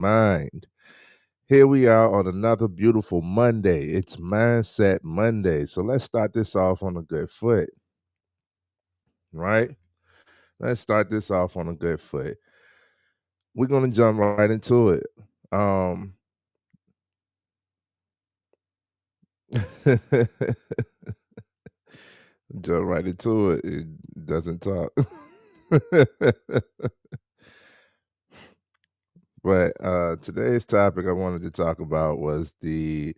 mind. Here we are on another beautiful Monday. It's Mindset Monday. So let's start this off on a good foot, right? Let's start this off on a good foot. We're going to jump right into it. Um, jump right into it. It doesn't talk. But today's topic I wanted to talk about was the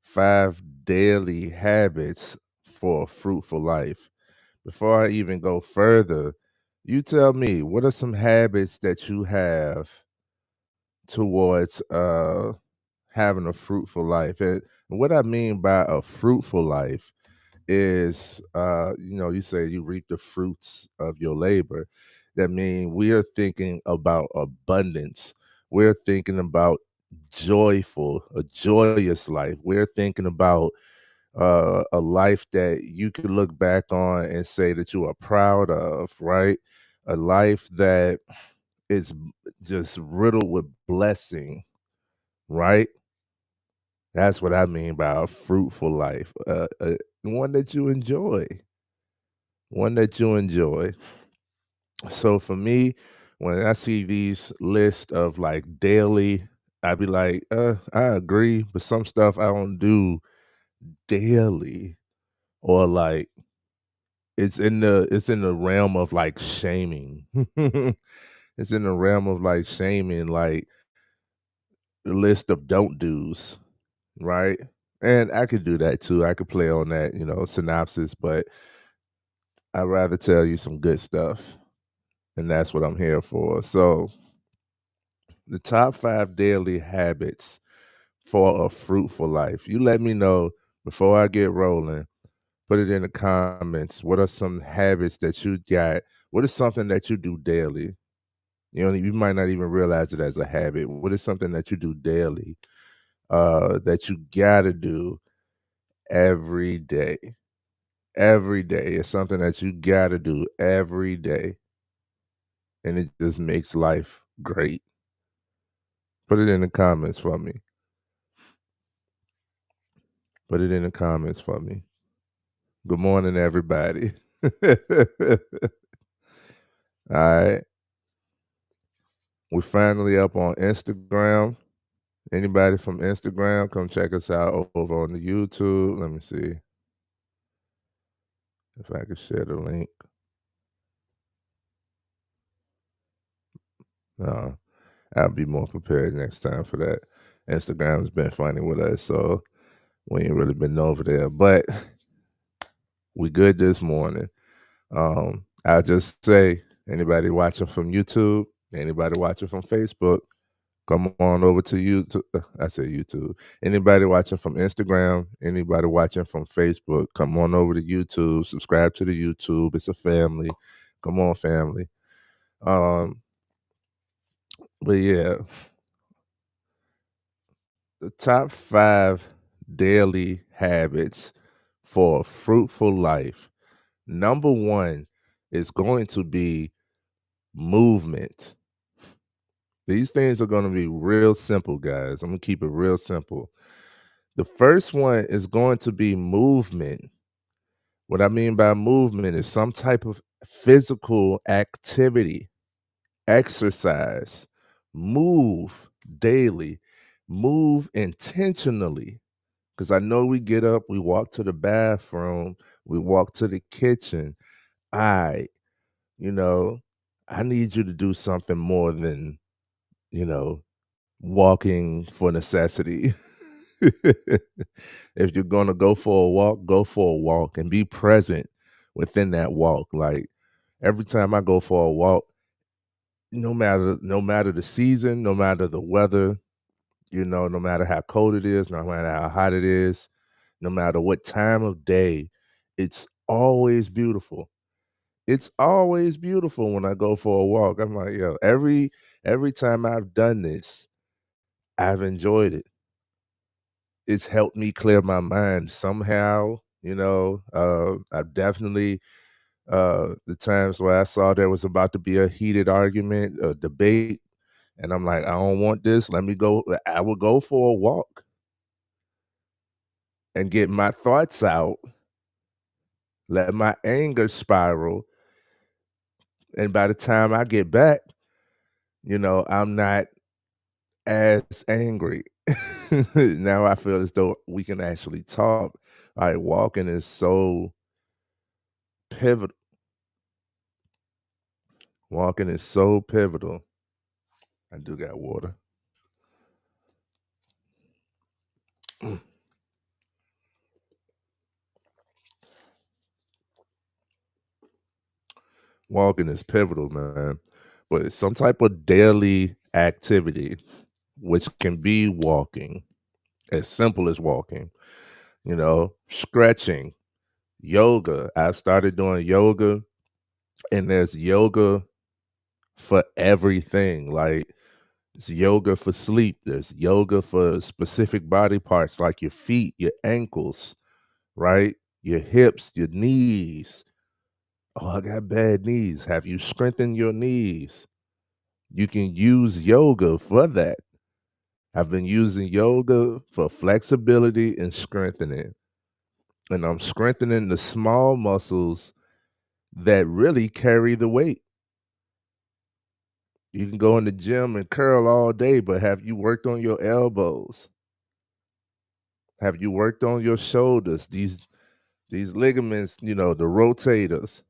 5 daily habits for a fruitful life. Before I even go further, you tell me, what are some habits that you have towards having a fruitful life? And what I mean by a fruitful life is, you say you reap the fruits of your labor. That means we are thinking about abundance. We're thinking about a joyous life. We're thinking about a life that you can look back on and say that you are proud of, right? A life that is just riddled with blessing, right? That's what I mean by a fruitful life, one that you enjoy, one that you enjoy. So for me, when I see these lists of like daily, I be like, I agree, but some stuff I don't do daily, or like it's in the realm of like shaming. It's in the realm of like shaming, like the list of don't do's, right? And I could do that too. I could play on that, synopsis, but I'd rather tell you some good stuff. And that's what I'm here for. So, the top 5 daily habits for a fruitful life. You let me know before I get rolling. Put it in the comments. What are some habits that you got? What is something that you do daily? You might not even realize it as a habit. What is something that you do daily that you gotta do every day? Every day is something that you gotta do every day, and it just makes life great. Put it in the comments for me. Put it in the comments for me. Good morning, everybody. All right. We're finally up on Instagram. Anybody from Instagram, come check us out over on the YouTube. Let me see if I can share the link. No, I'll be more prepared next time for that. Instagram's been funny with us, so we ain't really been over there. But we good this morning. I'll just say, anybody watching from YouTube, anybody watching from Facebook, come on over to YouTube. I say YouTube. Anybody watching from Instagram, anybody watching from Facebook, come on over to YouTube. Subscribe to the YouTube. It's a family. Come on, family. Um, but yeah, the top 5 daily habits for a fruitful life. Number one is going to be movement. These things are going to be real simple, guys. I'm going to keep it real simple. The first one is going to be movement. What I mean by movement is some type of physical activity, exercise, move daily, move intentionally. Because I know we get up, we walk to the bathroom, we walk to the kitchen. I, you know, I need you to do something more than, you know, walking for necessity. If you're gonna go for a walk and be present within that walk. Like every time I go for a walk, no matter the season, no matter the weather, no matter how cold it is, no matter how hot it is, no matter what time of day, it's always beautiful. It's always beautiful when I go for a walk. I'm like, yo, every time I've done this, I've enjoyed it. It's helped me clear my mind somehow. I've definitely the times where I saw there was about to be a heated argument, a debate. And I'm like, I don't want this. Let me go. I will go for a walk and get my thoughts out, let my anger spiral. And by the time I get back, I'm not as angry. Now I feel as though we can actually talk. Like walking is so pivotal. Walking is so pivotal. I do got water. Walking is pivotal, man. But it's some type of daily activity, which can be walking, as simple as walking, stretching, yoga. I've started doing yoga, and there's yoga for everything. Like, it's yoga for sleep. There's yoga for specific body parts like your feet, your ankles, right? Your hips, your knees. Oh, I got bad knees. Have you strengthened your knees? You can use yoga for that. I've been using yoga for flexibility and strengthening. And I'm strengthening the small muscles that really carry the weight. You can go in the gym and curl all day, but have you worked on your elbows? Have you worked on your shoulders? These ligaments, the rotators.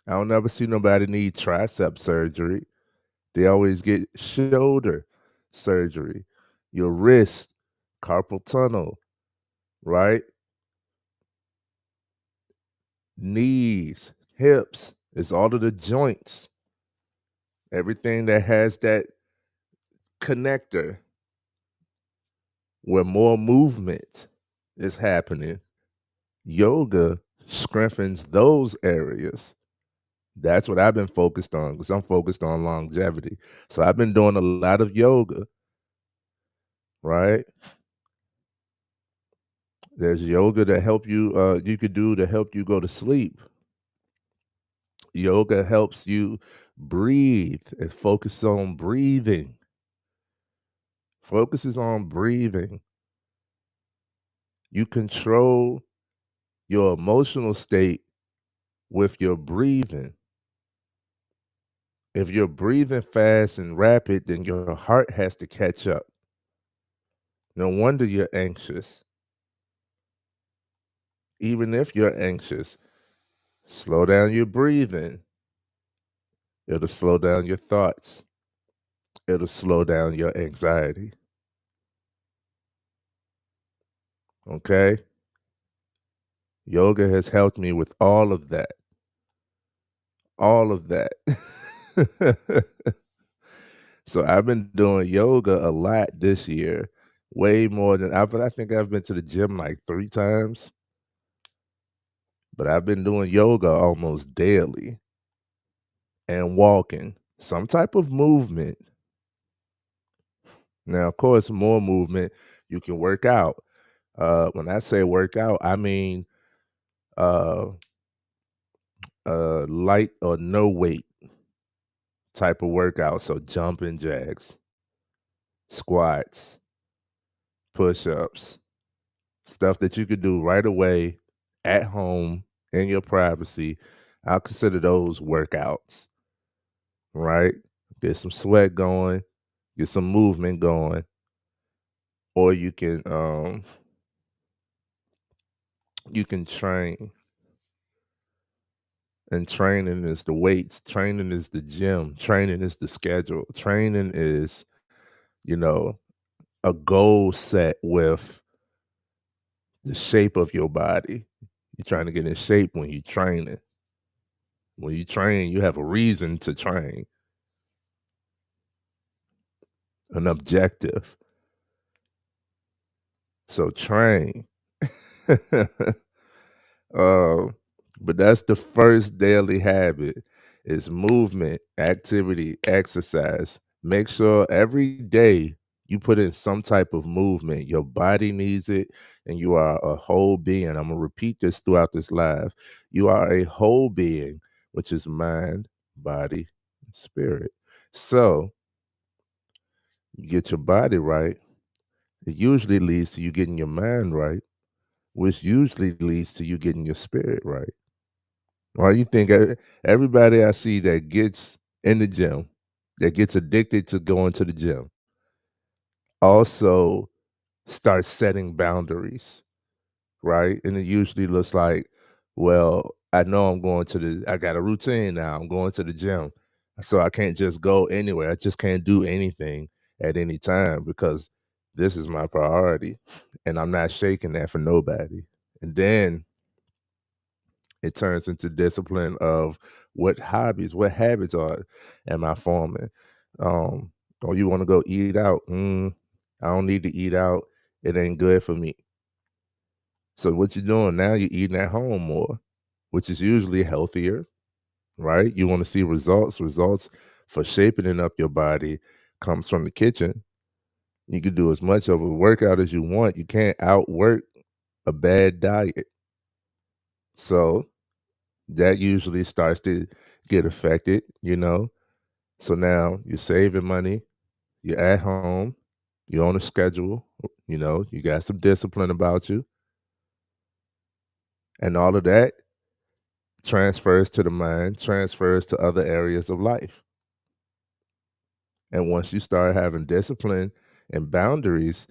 I don't ever see nobody need tricep surgery. They always get shoulder surgery. Your wrist, carpal tunnel, right? Knees, hips, it's all of the joints. Everything that has that connector where more movement is happening. Yoga strengthens those areas. That's what I've been focused on because I'm focused on longevity. So I've been doing a lot of yoga, right? There's yoga that help you you could do to help you go to sleep. Yoga helps you breathe. It focuses on breathing. Focuses on breathing. You control your emotional state with your breathing. If you're breathing fast and rapid, then your heart has to catch up. No wonder you're anxious. Even if you're anxious, slow down your breathing. It'll slow down your thoughts. It'll slow down your anxiety. Okay? Yoga has helped me with all of that. All of that. So I've been doing yoga a lot this year, way more than I think I've been to the gym like 3 times, but I've been doing yoga almost daily and walking, some type of movement. Now, of course, more movement, you can work out. When I say work out, I mean uh, light or no weight type of workout. So jumping jacks, squats, push ups, stuff that you could do right away at home in your privacy. I'll consider those workouts, right? Get some sweat going, get some movement going, or you can train. And training is the weights, training is the gym, training is the schedule, training is, you know, a goal set with the shape of your body. You're trying to get in shape when you're training. When you train, you have a reason to train, an objective. So train. Uh, but that's the first daily habit is movement, activity, exercise. Make sure every day you put in some type of movement. Your body needs it, and you are a whole being. I'm gonna repeat this throughout this live. You are a whole being, which is mind, body, spirit. So you get your body right. It usually leads to you getting your mind right, which usually leads to you getting your spirit right. Why do you think everybody I see that gets in the gym, that gets addicted to going to the gym, also starts setting boundaries, right? And it usually looks like, well, I know I got a routine now. I'm going to the gym. So I can't just go anywhere. I just can't do anything at any time because this is my priority. And I'm not shaking that for nobody. And then it turns into discipline of what habits am I forming? Um, or you want to go eat out? I don't need to eat out. It ain't good for me. So what you're doing now, you're eating at home more, which is usually healthier, right? You want to see results. Results for shaping up your body comes from the kitchen. You can do as much of a workout as you want. You can't outwork a bad diet. So that usually starts to get affected. So now you're saving money, you're at home, you're on a schedule, you got some discipline about you, and all of that transfers to the mind, transfers to other areas of life. And once you start having discipline and boundaries,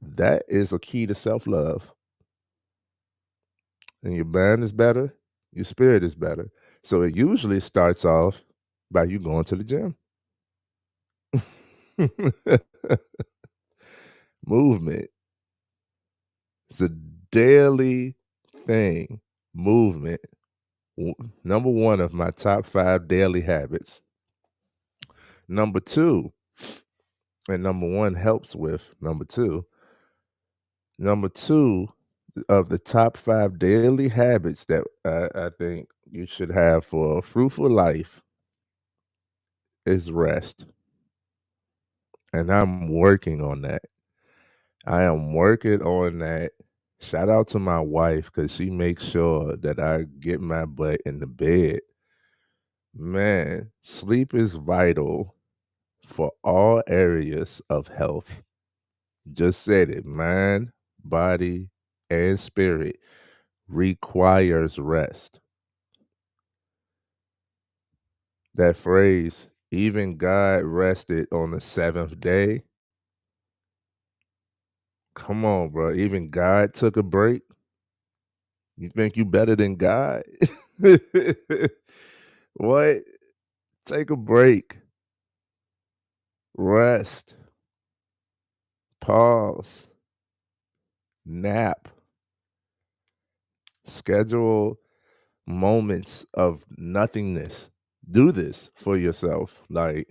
that is a key to self love. And your mind is better, your spirit is better. So it usually starts off by you going to the gym. Movement. It's a daily thing. Movement. Number one of my top 5 daily habits. Number two, and number one helps with number two. Number two of the top 5 daily habits that I think you should have for a fruitful life is rest. And I'm working on that. I am working on that. Shout out to my wife because she makes sure that I get my butt in the bed. Man, sleep is vital for all areas of health. Just said it. Mind, body, and spirit requires rest. That phrase, even God rested on the seventh day. Come on, bro. Even God took a break. You think you better than God? What? Take a break. Rest. Pause. Nap. Schedule moments of nothingness. Do this for yourself, like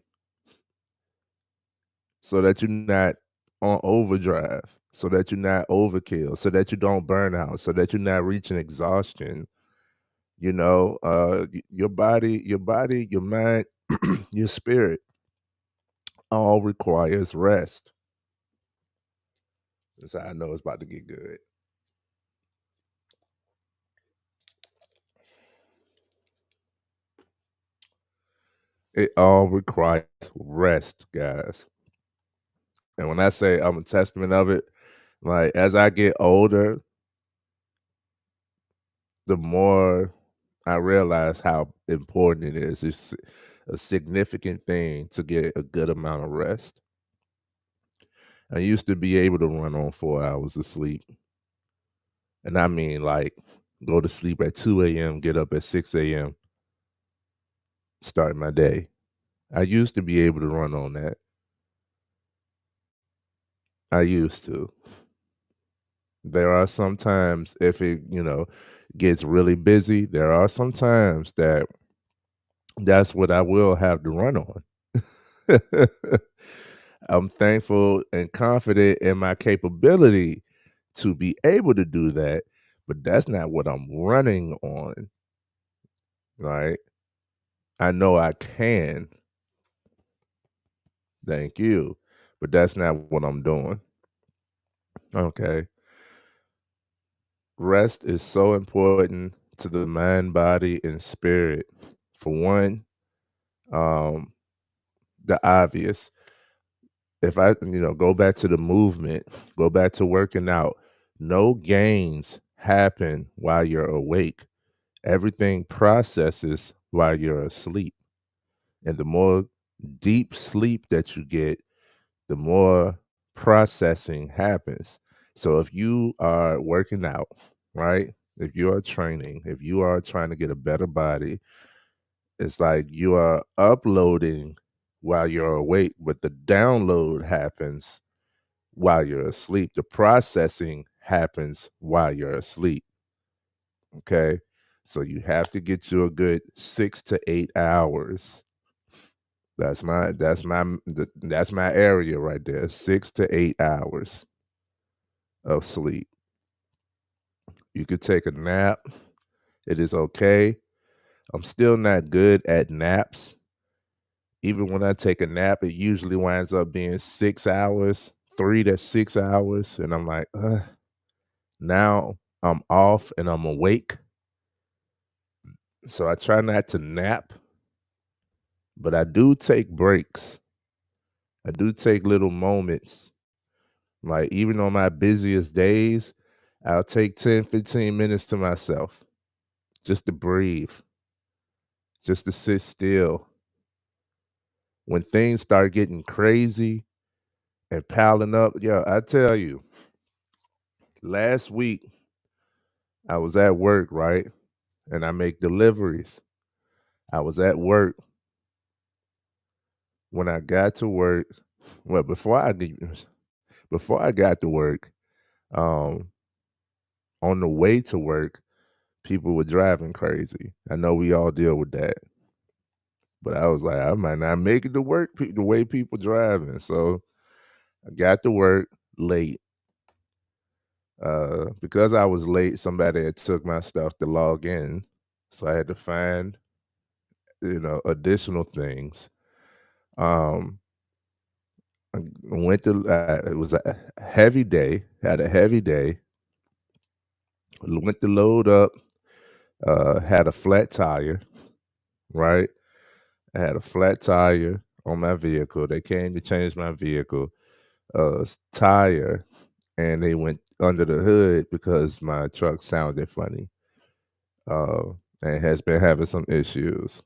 so that you're not on overdrive, so that you're not overkill, so that you don't burn out, so that you're not reaching exhaustion. Your body, your mind, your spirit all requires rest. That's how I know it's about to get good. It all requires rest, guys. And when I say I'm a testament of it, like as I get older, the more I realize how important it is. It's a significant thing to get a good amount of rest. I used to be able to run on 4 hours of sleep. And I mean, like, go to sleep at 2 a.m., get up at 6 a.m., start my day. I used to be able to run on that. I used to. There are some times if it gets really busy, there are some times that's what I will have to run on. I'm thankful and confident in my capability to be able to do that, but that's not what I'm running on, right? I know I can, thank you, but that's not what I'm doing. Okay. Rest is so important to the mind, body, and spirit. For one, Um, the obvious. If I, go back to the movement, go back to working out, no gains happen while you're awake. Everything processes while you're asleep. And the more deep sleep that you get, the more processing happens. So if you are working out, right? If you are training, if you are trying to get a better body, it's like you are uploading while you're awake, but the download happens while you're asleep. The processing happens while you're asleep. Okay. So you have to get you a good 6 to 8 hours. That's my area right there. 6 to 8 hours of sleep. You could take a nap. It is okay. I'm still not good at naps. Even when I take a nap, it usually winds up being 6 hours, 3 to 6 hours. And I'm like, now I'm off and I'm awake. So I try not to nap, but I do take breaks. I do take little moments. Like even on my busiest days, I'll take 10, 15 minutes to myself just to breathe, just to sit still. When things start getting crazy and piling up, yeah, I tell you, last week I was at work, right? And I make deliveries. I was at work. When I got to work, well, before I got to work, um, on the way to work, people were driving crazy. I know we all deal with that, but I was like, I might not make it to work the way people driving. So I got to work late. Because I was late, somebody had took my stuff to log in, so I had to find additional things. Um, I went to it was a heavy day. Had a heavy day. Went to load up. Had a flat tire. Right. I had a flat tire on my vehicle. They came to change my vehicle tire, and they went under the hood because my truck sounded funny, uh, and has been having some issues.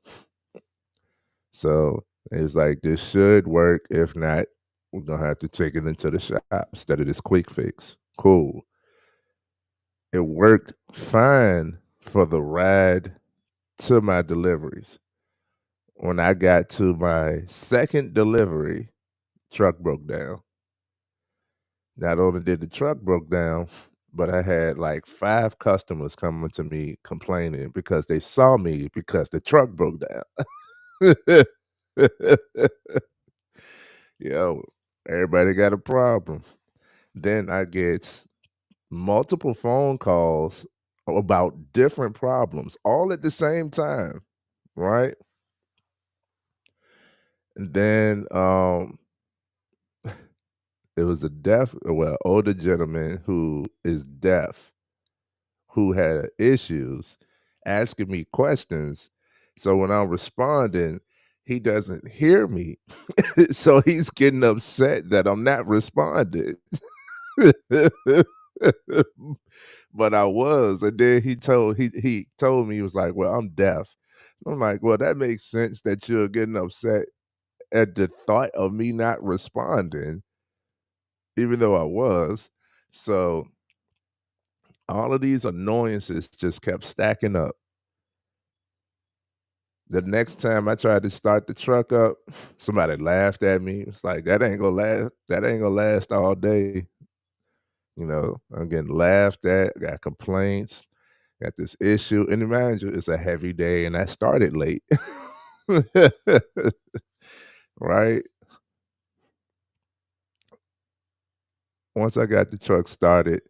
So it's like this should work. If not, we're gonna have to take it into the shop instead of this quick fix. Cool. It worked fine for the ride to my deliveries. When I got to my second delivery, truck broke down. Not only did the truck broke down, but I had like 5 customers coming to me complaining because they saw me because the truck broke down. Yo, everybody got a problem. Then I get multiple phone calls about different problems all at the same time, right? And then it was a older gentleman who is deaf who had issues asking me questions. So when I'm responding, he doesn't hear me. So he's getting upset that I'm not responding. But I was. And then he told me, he was like, "Well, I'm deaf." I'm like, "Well, that makes sense that you're getting upset at the thought of me not responding, even though I was." So all of these annoyances just kept stacking up. The next time I tried to start the truck up, somebody laughed at me. It's like that ain't gonna last. That ain't gonna last all day. I'm getting laughed at. Got complaints. Got this issue, and mind you, it's a heavy day, and I started late. Right. Once I got the truck started,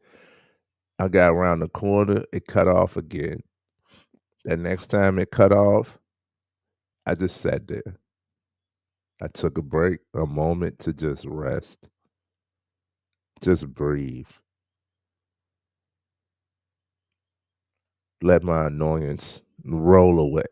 I got around the corner. It cut off again. The next time it cut off, I just sat there. I took a break, a moment to just rest, just breathe, let my annoyance roll away.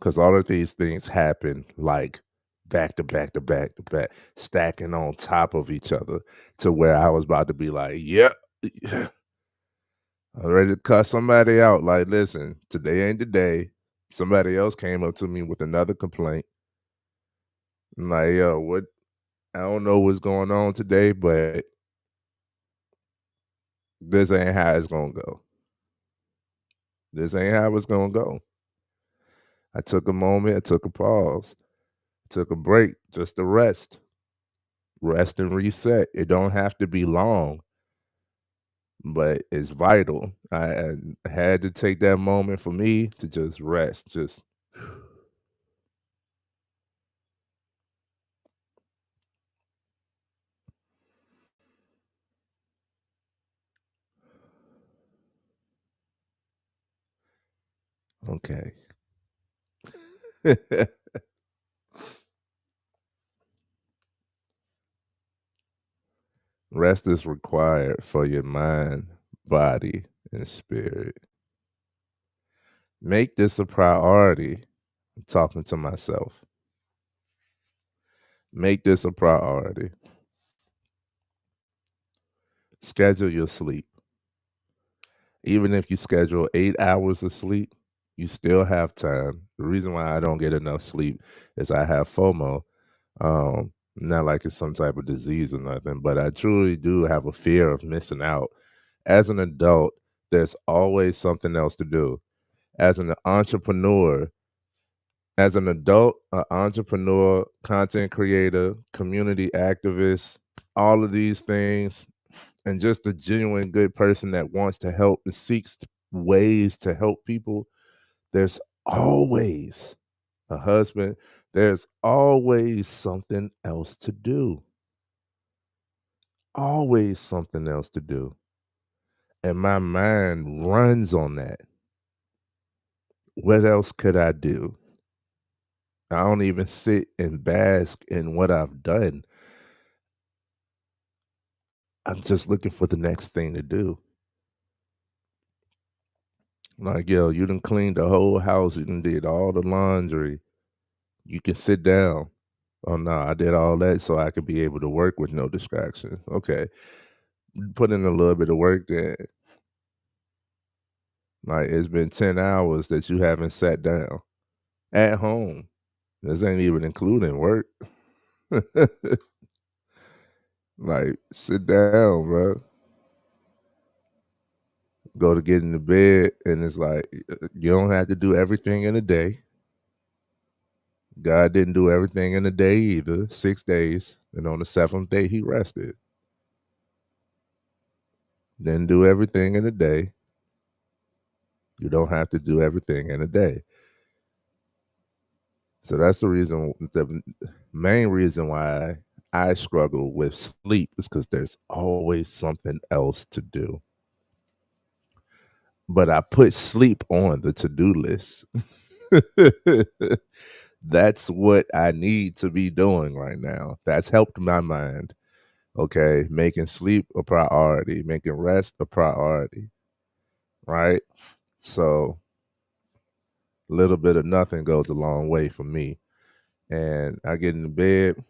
because all of these things happen like back to back to back to back, stacking on top of each other to where I was about to be like, yep. I'm ready to cut somebody out. Like, listen, today ain't the day. Somebody else came up to me with another complaint. I'm like, yo, what? I don't know what's going on today, but this ain't how it's gonna go. This ain't how it's gonna go. I took a moment, I took a pause, took a break just to rest and reset. It don't have to be long, but it's vital. I had to take that moment for me to just rest. Just okay. Rest is required for your mind, body, and spirit. Make this a priority. I'm talking to myself. Make this a priority. Schedule your sleep. Even if you schedule 8 hours of sleep, you still have time. The reason why I don't get enough sleep is I have FOMO. Not like it's some type of disease or nothing, but I truly do have a fear of missing out. As an adult, there's always something else to do. As an entrepreneur, as an adult, an entrepreneur, content creator, community activist, all of these things, and just a genuine good person that wants to help and seeks ways to help people, there's always a husband, there's always something else to do. Always something else to do. And my mind runs on that. What else could I do? I don't even sit and bask in what I've done. I'm just looking for the next thing to do. Like, yo, you done cleaned the whole house, you done did all the laundry. You can sit down. Oh no, I did all that so I could be able to work with no distractions. Okay. Put in a little bit of work then. Like it's been 10 hours that you haven't sat down at home. This ain't even including work. Like, sit down, bro. Go to get in the bed, and it's like you don't have to do everything in a day. God didn't do everything in a day either. 6 days, and on the seventh day he rested. Didn't do everything in a day. You don't have to do everything in a day. So that's the main reason why I struggle with sleep is because there's always something else to do. But I put sleep on the to-do list. That's what I need to be doing right now. That's helped my mind. Okay. Making sleep a priority, making rest a priority. Right. So a little bit of nothing goes a long way for me. And I get in the bed,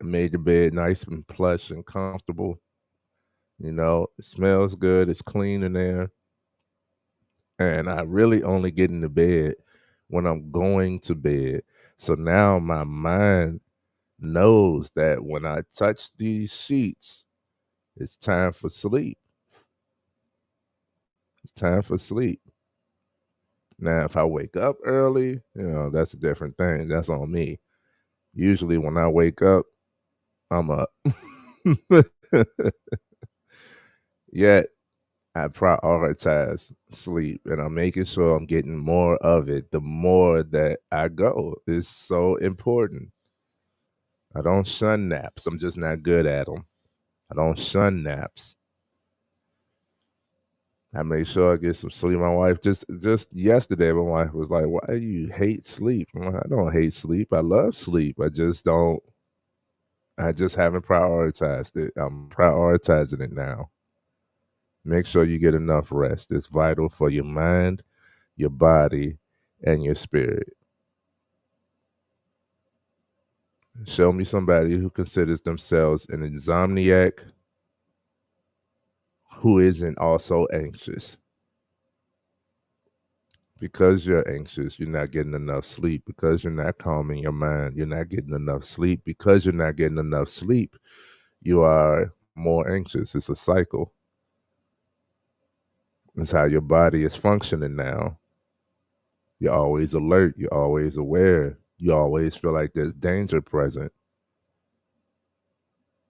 made the bed nice and plush and comfortable. You know, it smells good, it's clean in there. And I really only get into bed when I'm going to bed. So now my mind knows that when I touch these sheets, it's time for sleep. It's time for sleep. Now, if I wake up early, that's a different thing. That's on me. Usually, when I wake up, I'm up. Yet, I prioritize sleep and I'm making sure I'm getting more of it the more that I go. It's so important. I don't shun naps. I'm just not good at them. I don't shun naps. I make sure I get some sleep. My wife just yesterday, my wife was like, "Why do you hate sleep?" I'm like, I don't hate sleep. I love sleep. I just don't. I just haven't prioritized it. I'm prioritizing it now. Make sure you get enough rest. It's vital for your mind, your body, and your spirit. Show me somebody who considers themselves an insomniac who isn't also anxious. Because you're anxious, you're not getting enough sleep. Because you're not calming your mind, you're not getting enough sleep. Because you're not getting enough sleep, you are more anxious. It's a cycle. It's how your body is functioning now. You're always alert. You're always aware. You always feel like there's danger present.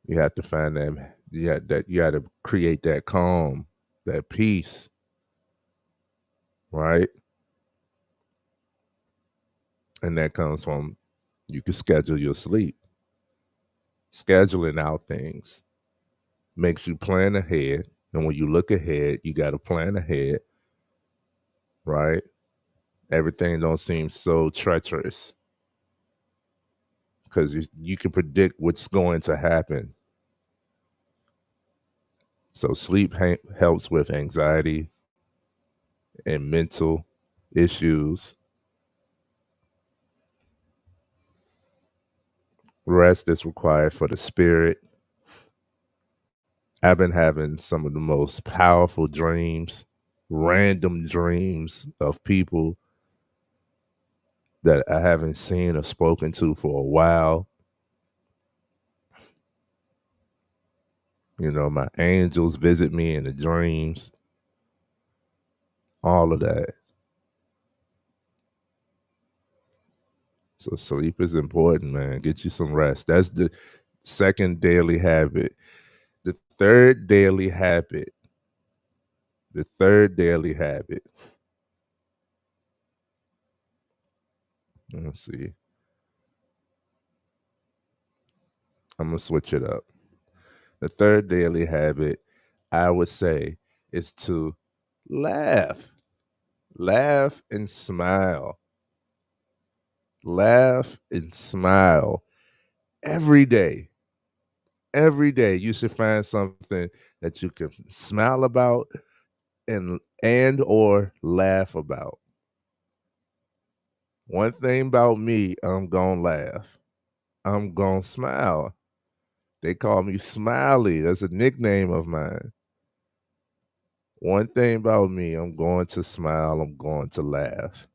You have to find that. You got to create that calm, that peace, right? And that comes from you can schedule your sleep. Scheduling out things makes you plan ahead. And when you look ahead, you got to plan ahead, right? Everything don't seem so treacherous because you can predict what's going to happen. So sleep helps with anxiety and mental issues. Rest is required for the spirit. I've been having some of the most powerful dreams, random dreams of people that I haven't seen or spoken to for a while. You know, my angels visit me in the dreams, all of that. So sleep is important, man. Get you some rest. That's the second daily habit. The third daily habit, the third daily habit. Let's see. I'm going to switch it up. The third daily habit, I would say, is to laugh. Laugh and smile. Laugh and smile every day. Every day you should find something that you can smile about and or laugh about. One thing about me, I'm gonna laugh. I'm gonna smile. They call me Smiley. That's a nickname of mine. One thing about me, I'm going to smile, I'm going to laugh.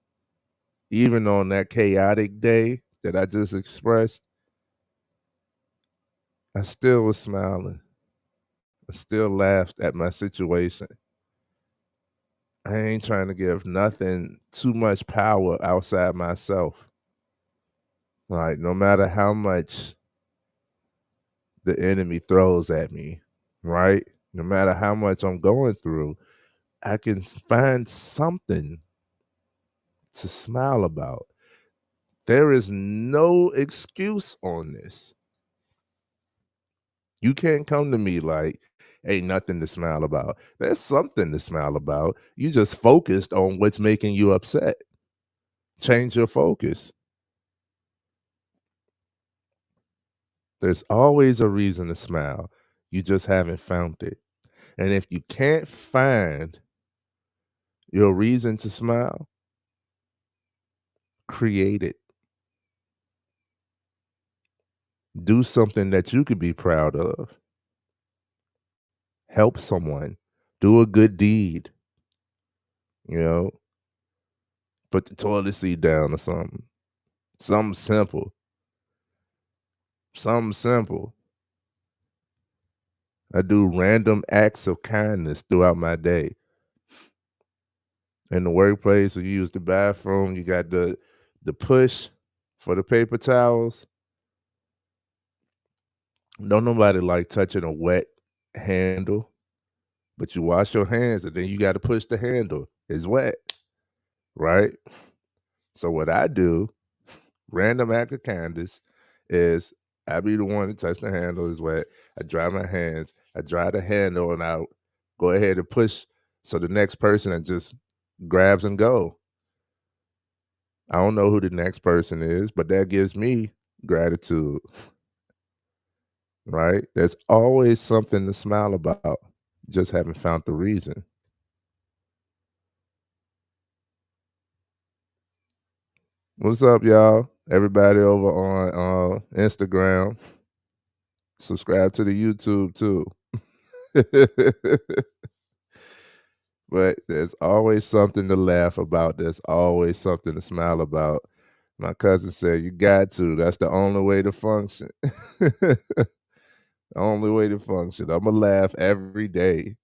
Even on that chaotic day that I just expressed, I still was smiling. I still laughed at my situation. I ain't trying to give nothing too much power outside myself. Like, no matter how much the enemy throws at me, right? No matter how much I'm going through, I can find something to smile about. There is no excuse on this. You can't come to me like, ain't nothing to smile about. There's something to smile about. You just focused on what's making you upset. Change your focus. There's always a reason to smile. You just haven't found it. And if you can't find your reason to smile, create it. Do something that you could be proud of. Help someone. Do a good deed. You know, put the toilet seat down or something. Something simple. Something simple. I do random acts of kindness throughout my day. In the workplace, you use the bathroom, you got the push for the paper towels. Don't nobody like touching a wet handle, but you wash your hands and then you got to push the handle. It's wet, right? So what I do, random act of kindness, is I be the one to touch the handle. Is wet. I dry my hands. I dry the handle, and I go ahead and push. So the next person that just grabs and go. I don't know who the next person is, but that gives me gratitude, right? There's always something to smile about. Just haven't found the reason. What's up, y'all? Everybody over on Instagram. Subscribe to the YouTube too. But there's always something to laugh about. There's always something to smile about. My cousin said, "You got to. That's the only way to function." The only way to function. I'ma laugh every day.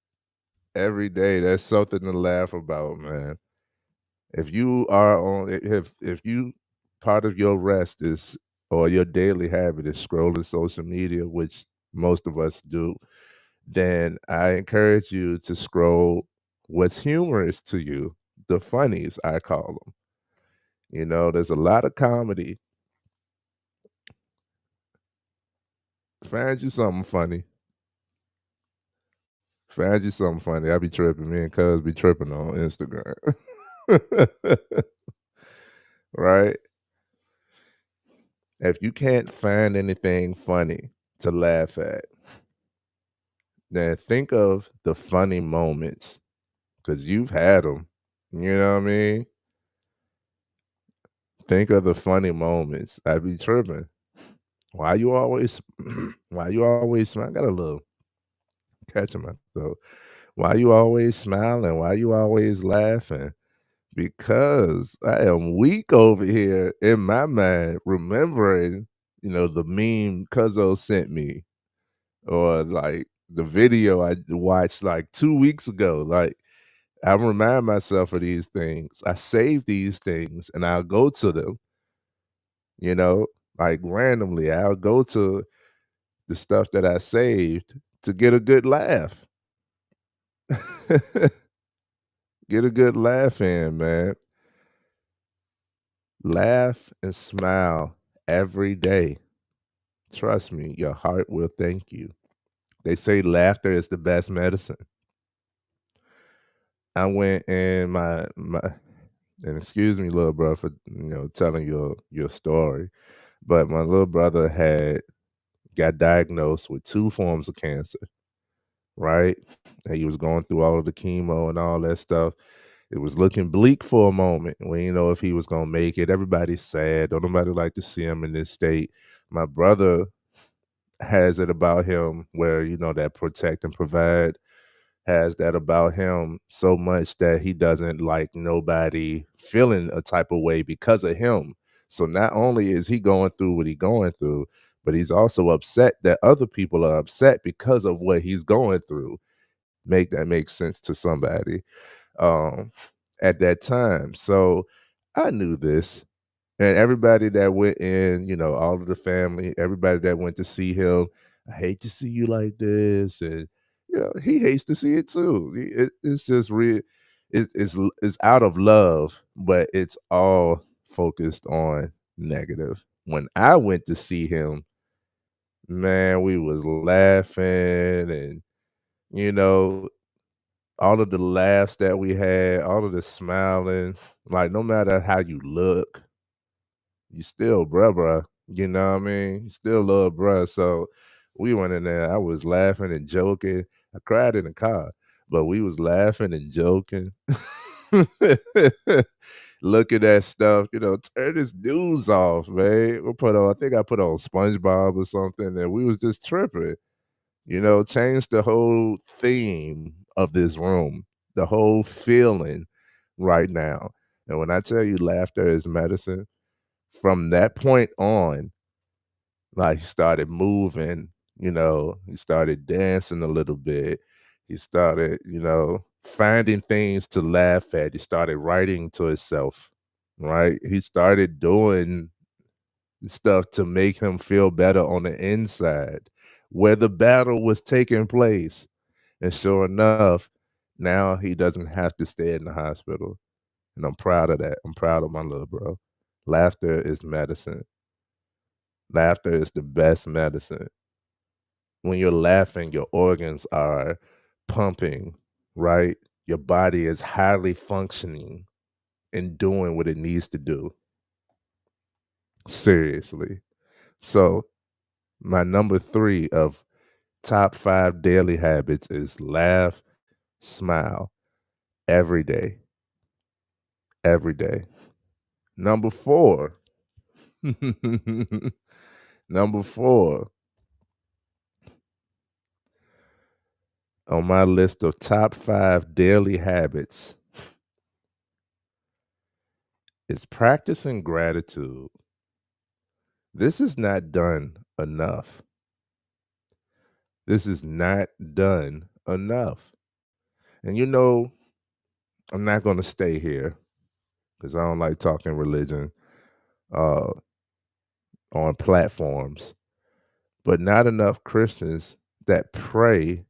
Every day. There's something to laugh about, man. If you are on if you part of your rest is or your daily habit is scrolling social media, which most of us do, then I encourage you to scroll what's humorous to you, the funnies I call them. You know, there's a lot of comedy. Find you something funny. Find you something funny. I be tripping. Me and Cuz be tripping on Instagram. Right? If you can't find anything funny to laugh at, then think of the funny moments because you've had them. You know what I mean? Think of the funny moments. I be tripping. Why you always why you always I got a little catching myself. Why you always smiling? Why you always laughing? Because I am weak over here in my mind remembering, the meme Cuzzo sent me or like the video I watched like 2 weeks ago. Like I remind myself of these things. I save these things and I'll go to them, you know, like randomly. I'll go to the stuff that I saved to get a good laugh. Get a good laugh in, man. Laugh and smile every day. Trust me, your heart will thank you. They say laughter is the best medicine. I went in my and excuse me, little bro, for telling your story. But my little brother had got diagnosed with two forms of cancer, right? And he was going through all of the chemo and all that stuff. It was looking bleak for a moment. We didn't know if he was gonna make it. Everybody's sad. Don't nobody like to see him in this state. My brother has it about him where that protect and provide has that about him so much that he doesn't like nobody feeling a type of way because of him. So not only is he going through what he's going through, but he's also upset that other people are upset because of what he's going through. Make that make sense to somebody um at that time. So I knew this. And everybody that went in, all of the family, everybody that went to see him, I hate to see you like this, and he hates to see it too. It's just real. It's out of love, but it's all focused on negative. When I went to see him, man, we was laughing, and you know all of the laughs that we had, all of the smiling. Like no matter how you look, you still bruh. You know what I mean? You still love bruh. So we went in there. I was laughing and joking. I cried in the car, but we was laughing and joking. Looking at stuff, turn this news off, man. I think I put on SpongeBob or something, and we was just tripping. Change the whole theme of this room, the whole feeling right now. And when I tell you laughter is medicine, from that point on, like he started moving, he started dancing a little bit. He started, finding things to laugh at. He started writing to himself, right? He started doing stuff to make him feel better on the inside where the battle was taking place. And sure enough, now he doesn't have to stay in the hospital. And I'm proud of that. I'm proud of my little bro. Laughter is medicine. Laughter is the best medicine. When you're laughing, your organs are pumping, right? Your body is highly functioning and doing what it needs to do. Seriously. So, my number 3 of top 5 daily habits is laugh, smile every day. Every day. Number 4. Number 4 on my list of top 5 daily habits is practicing gratitude. This is not done enough. This is not done enough. And I'm not going to stay here because I don't like talking religion uh, on platforms, but not enough Christians that pray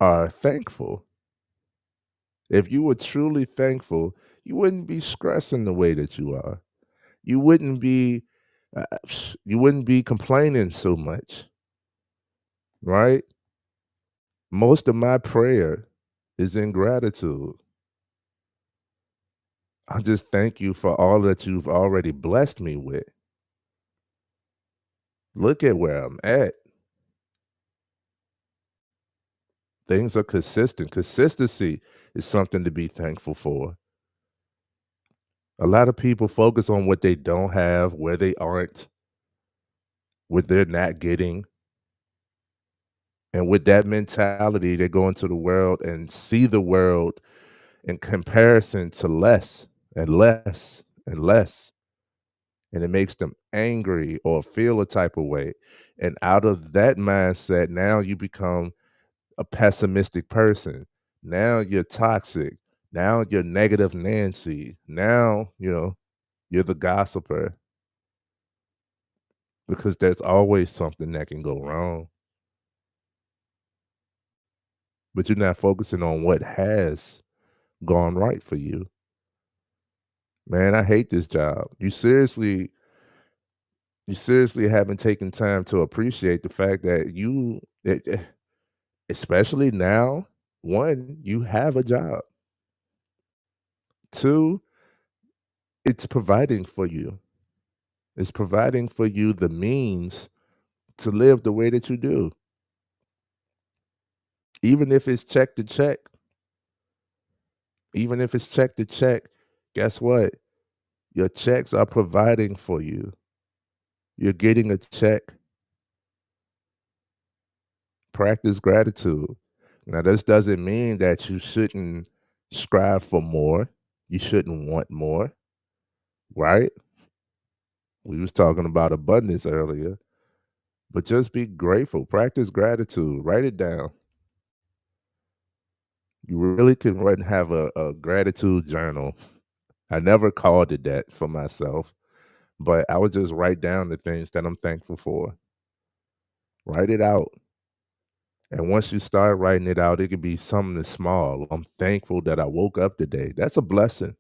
are thankful. If you were truly thankful, you wouldn't be stressing the way that you are. You wouldn't be uh, you wouldn't be complaining so much, right? Most of my prayer is in gratitude. I just thank you for all that you've already blessed me with. Look at where I'm at. Things are consistent. Consistency is something to be thankful for. A lot of people focus on what they don't have, where they aren't, what they're not getting. And with that mentality, they go into the world and see the world in comparison to less and less and less. And it makes them angry or feel a type of way. And out of that mindset, now you become a pessimistic person. Now you're toxic. Now you're negative Nancy. Now, you're the gossiper because there's always something that can go wrong. But you're not focusing on what has gone right for you. Man, I hate this job. You seriously haven't taken time to appreciate the fact that especially now, one, you have a job. Two, it's providing for you. It's providing for you the means to live the way that you do. Even if it's check to check, even if it's check to check, guess what? Your checks are providing for you. You're getting a check. Practice gratitude. Now, this doesn't mean that you shouldn't strive for more. You shouldn't want more, right? We was talking about abundance earlier, but just be grateful. Practice gratitude. Write it down. You really can have a gratitude journal. I never called it that for myself, but I would just write down the things that I'm thankful for. Write it out. And once you start writing it out, it could be something that's small. I'm thankful that I woke up today. That's a blessing.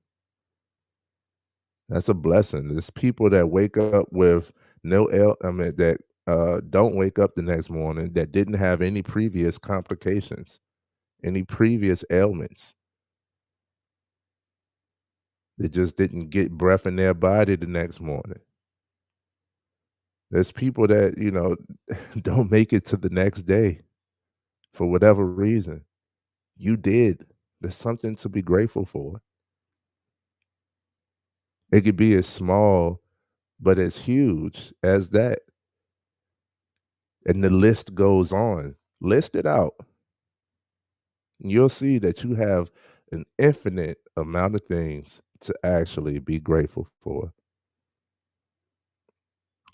That's a blessing. There's people that wake up with that don't wake up the next morning that didn't have any previous complications, any previous ailments. They just didn't get breath in their body the next morning. There's people that, don't make it to the next day for whatever reason. You did. There's something to be grateful for. It could be as small, but as huge as that. And the list goes on. List it out. And you'll see that you have an infinite amount of things to actually be grateful for.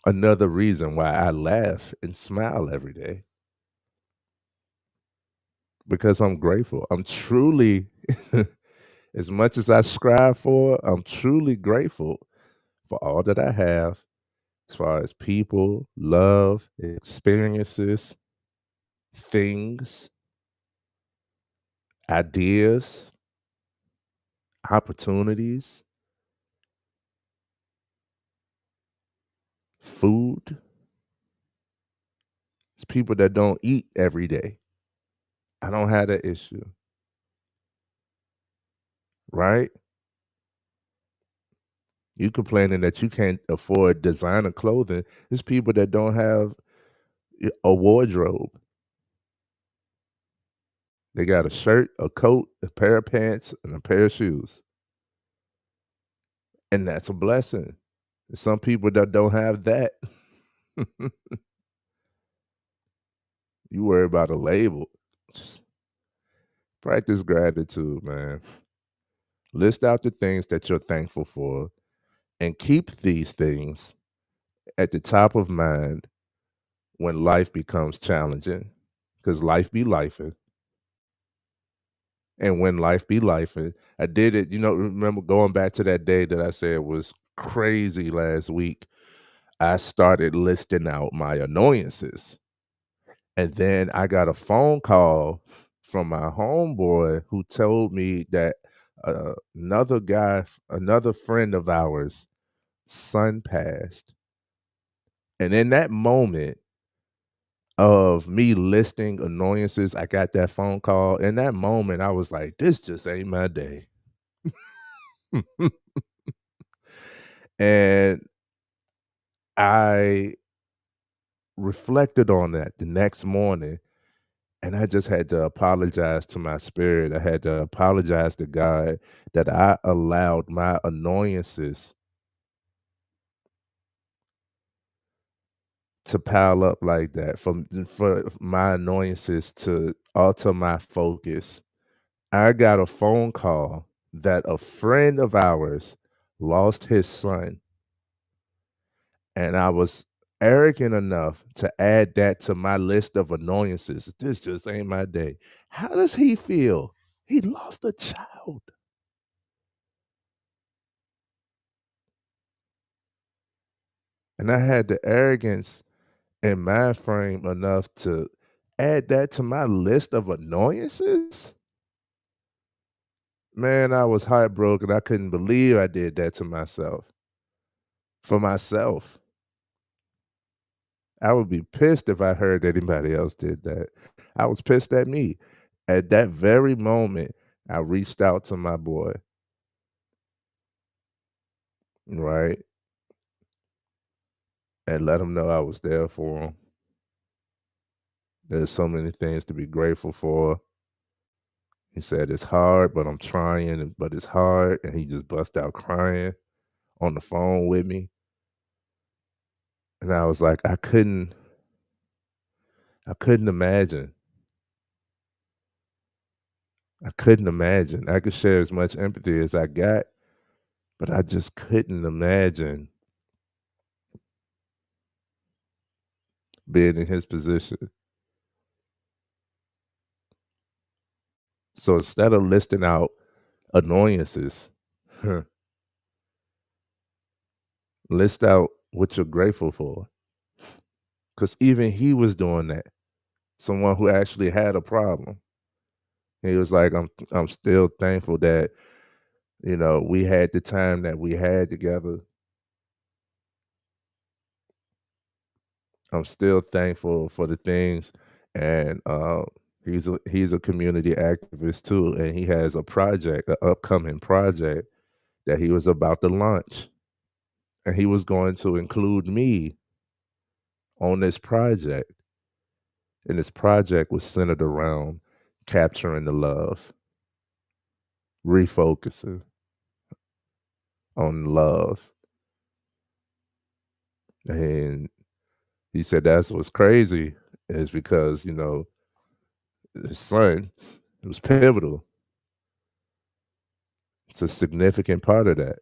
Another reason why I laugh and smile every day because I'm grateful. I'm truly, as much as I strive for, I'm truly grateful for all that I have as far as people, love, experiences, things, ideas, opportunities, food. It's people that don't eat every day. I don't have that issue, right? You complaining that you can't afford designer clothing. There's people that don't have a wardrobe. They got a shirt, a coat, a pair of pants, and a pair of shoes. and that's a blessing. Some people that don't have that, you worry about a label. Practice gratitude, man. List out the things that you're thankful for and keep these things at the top of mind when life becomes challenging. Because life be lifing. And when life be lifing, I did it. Remember going back to that day that I said was crazy last week. I started listing out my annoyances. And then I got a phone call from my homeboy who told me that another friend of ours, son passed. And in that moment of me listing annoyances, I got that phone call. In that moment, I was like, this just ain't my day. And I reflected on that the next morning, and I just had to apologize to my spirit. I had to apologize to God that I allowed my annoyances to pile up like that, for my annoyances to alter my focus. I got a phone call that a friend of ours lost his son, and I was arrogant enough to add that to my list of annoyances. This just ain't my day. How does he feel? He lost a child. And I had the arrogance and mind frame enough to add that to my list of annoyances. Man, I was heartbroken. I couldn't believe I did that to myself. For myself. I would be pissed if I heard anybody else did that. I was pissed at me. At that very moment, I reached out to my boy, right? And let him know I was there for him. There's so many things to be grateful for. He said, it's hard, but I'm trying, but it's hard. And he just bust out crying on the phone with me. And I was like, I couldn't imagine. I couldn't imagine. I could share as much empathy as I got, but I just couldn't imagine being in his position. So instead of listing out annoyances, list out what you're grateful for. Because even he was doing that. Someone who actually had a problem. He was like, I'm still thankful that, we had the time that we had together. I'm still thankful for the things, and he's a community activist too, and he has an upcoming project that he was about to launch, and he was going to include me on this project, and this project was centered around capturing the love, refocusing on love, and he said that's what's crazy is because his son was pivotal. It's a significant part of that.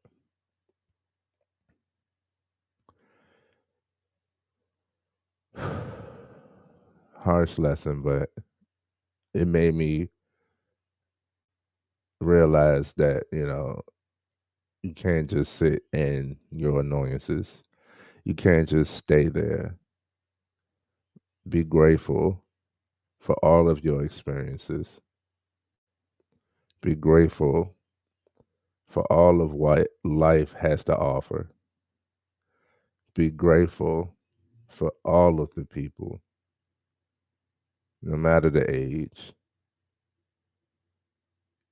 Harsh lesson, but it made me realize that, you can't just sit in your annoyances. You can't just stay there. Be grateful for all of your experiences. Be grateful for all of what life has to offer. Be grateful for all of the people, no matter the age,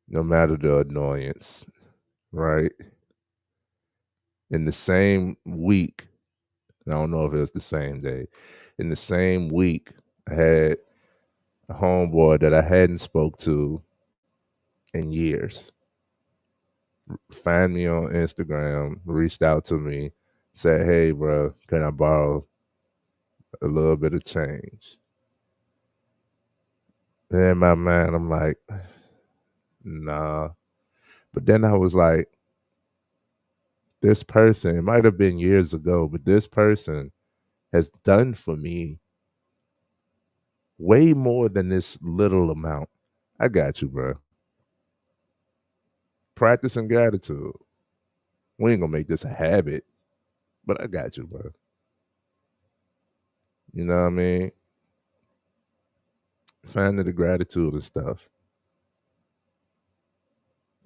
no matter the annoyance, right? In the same week, I don't know if it was the same day. In the same week, I had a homeboy that I hadn't spoke to in years. Find me on Instagram, reached out to me, said, "Hey, bro, can I borrow a little bit of change?" And in my mind, I'm like, nah. But then I was like, this person, it might have been years ago, but this person has done for me way more than this little amount. I got you, bro. Practicing gratitude. We ain't gonna make this a habit, but I got you, bro. You know what I mean? Finding the gratitude and stuff.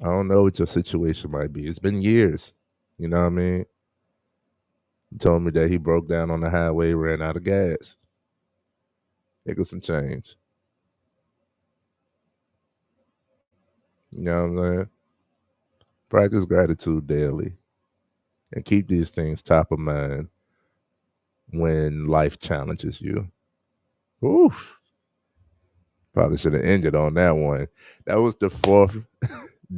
I don't know what your situation might be. It's been years. You know what I mean? He told me that he broke down on the highway, ran out of gas. Here goes some change. You know what I'm saying? Practice gratitude daily and keep these things top of mind when life challenges you. Oof. Probably should have ended on that one. That was the fourth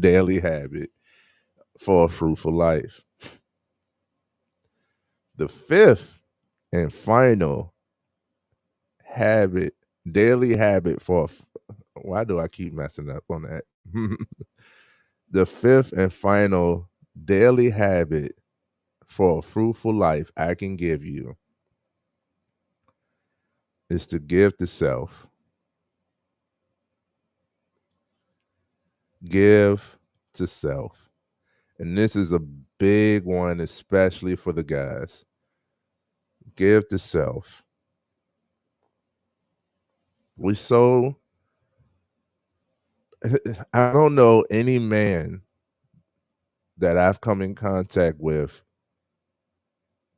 daily habit for a fruitful life. The fifth and final habit, daily habit for why do I keep messing up on that? The fifth and final daily habit for a fruitful life I can give you is to give to self. Give to self. And this is a big one, especially for the guys. Give to self. We so, I don't know any man that I've come in contact with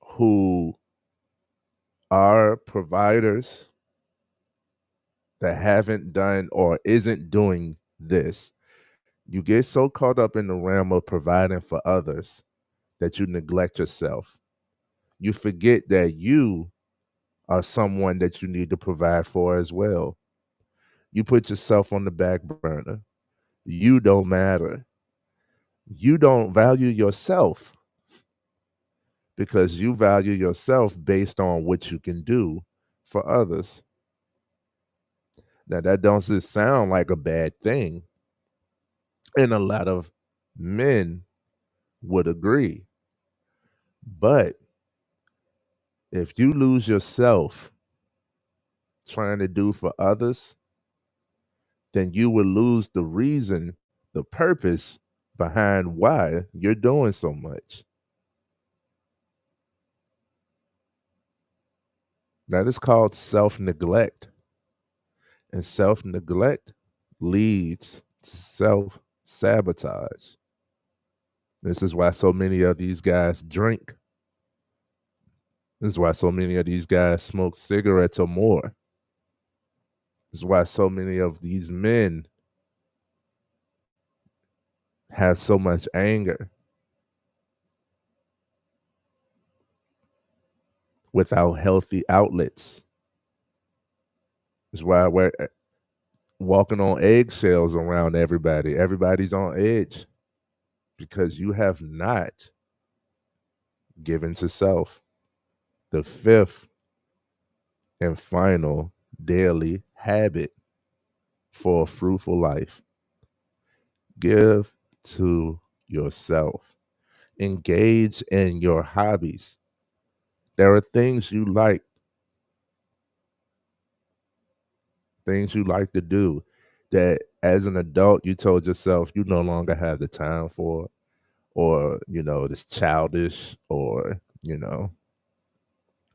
who are providers that haven't done or isn't doing this. You get so caught up in the realm of providing for others that you neglect yourself. You forget that you are someone that you need to provide for as well. You put yourself on the back burner. You don't matter. You don't value yourself because you value yourself based on what you can do for others. Now, that doesn't sound like a bad thing. And a lot of men would agree. But if you lose yourself trying to do for others, then you will lose the reason, the purpose behind why you're doing so much. That is called self neglect. And self neglect leads to self sabotage. This is why so many of these guys drink. This is why so many of these guys smoke cigarettes or more. This is why so many of these men have so much anger without healthy outlets. This is why we're walking on eggshells around everybody. Everybody's on edge because you have not given to self. The fifth and final daily habit for a fruitful life: give to yourself. Engage in your hobbies. There are things you like to do that as an adult you told yourself you no longer have the time for, or it's childish, or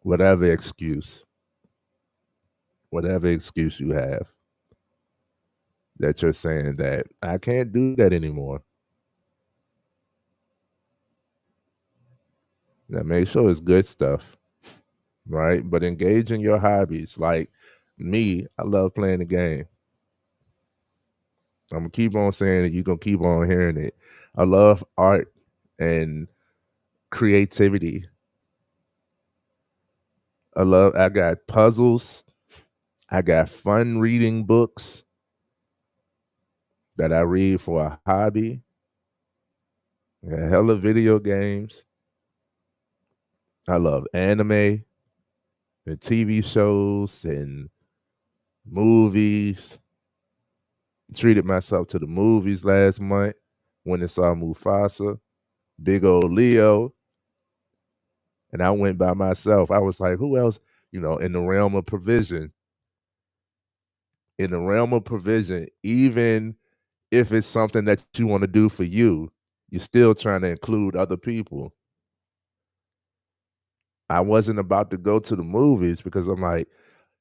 whatever excuse whatever excuse you have that you're saying that I can't do that anymore. Now make sure it's good stuff, right? But engage in your hobbies. Like me, I love playing the game. I'm gonna keep on saying it. You're gonna keep on hearing it. I love art and creativity. I got puzzles. I got fun reading books that I read for a hobby. Yeah, hella video games. I love anime and TV shows and movies. Treated myself to the movies last month when I saw Mufasa, big old Leo, and I went by myself. I was like, who else? In the realm of provision, even if it's something that you want to do for you, you're still trying to include other people. I wasn't about to go to the movies because I'm like,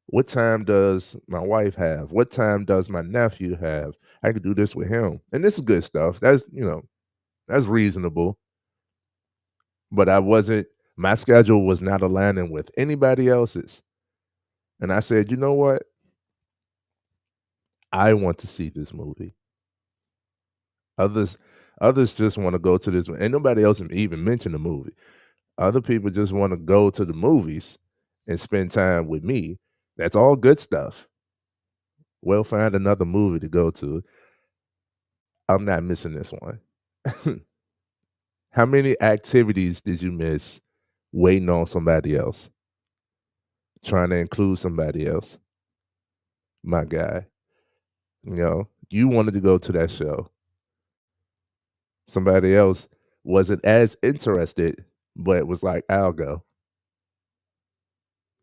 what time does my wife have? What time does my nephew have? I could do this with him. And this is good stuff. That's reasonable. But my schedule was not aligning with anybody else's. And I said, you know what? I want to see this movie. Others others just want to go to this. Ain't nobody else even mention the movie. Other people just want to go to the movies and spend time with me. That's all good stuff. We'll find another movie to go to. I'm not missing this one. How many activities did you miss waiting on somebody else, trying to include somebody else? My guy, you wanted to go to that show. Somebody else wasn't as interested, but was like, I'll go.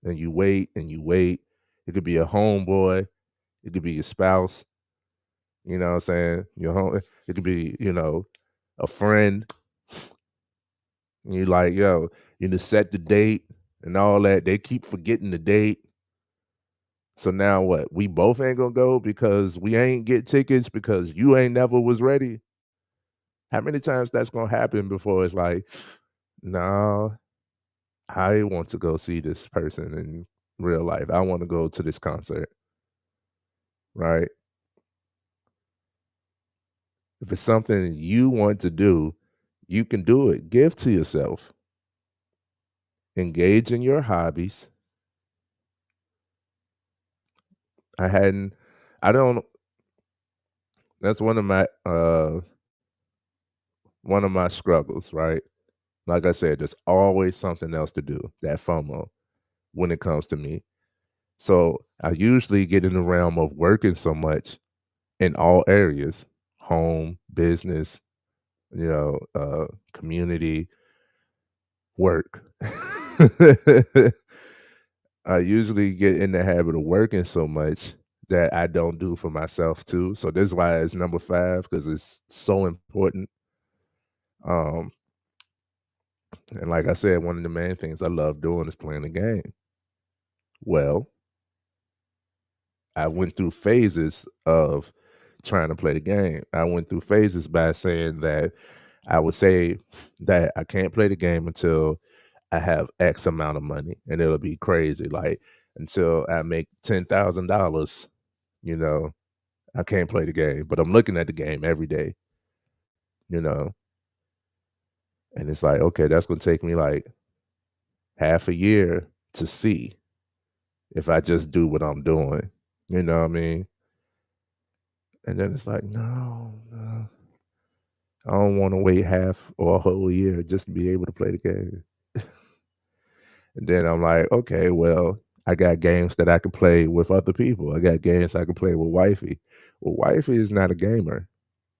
And you wait and you wait. It could be a homeboy, it could be your spouse, you know what I'm saying? Your home, it could be, a friend. And you're like, yo, you just set the date and all that. They keep forgetting the date. So now what? We both ain't gonna go because we ain't get tickets because you ain't never was ready. How many times that's gonna happen before it's like, no, I want to go see this person in real life. I want to go to this concert, right? If it's something you want to do, you can do it. Give to yourself. Engage in your hobbies. I hadn't I don't that's one of my struggles, right? Like I said, there's always something else to do, that FOMO when it comes to me. So I usually get in the realm of working so much in all areas, home, business, community, work. I usually get in the habit of working so much that I don't do for myself too. So this is why it's number 5 because it's so important. Um, and like I said, one of the main things I love doing is playing the game. Well, I went through phases of trying to play the game. I went through phases by saying that I would say that I can't play the game until I have X amount of money, and it'll be crazy. Like until I make $10,000, you know, I can't play the game. But I'm looking at the game every day, you know, and it's like, okay, that's gonna take me like half a year to see if I just do what I'm doing. You know what I mean? And then it's like, no, no, I don't want to wait half or a whole year just to be able to play the game. And then I'm like, okay, well, I got games that I can play with other people. I got games I can play with wifey. Well, wifey is not a gamer.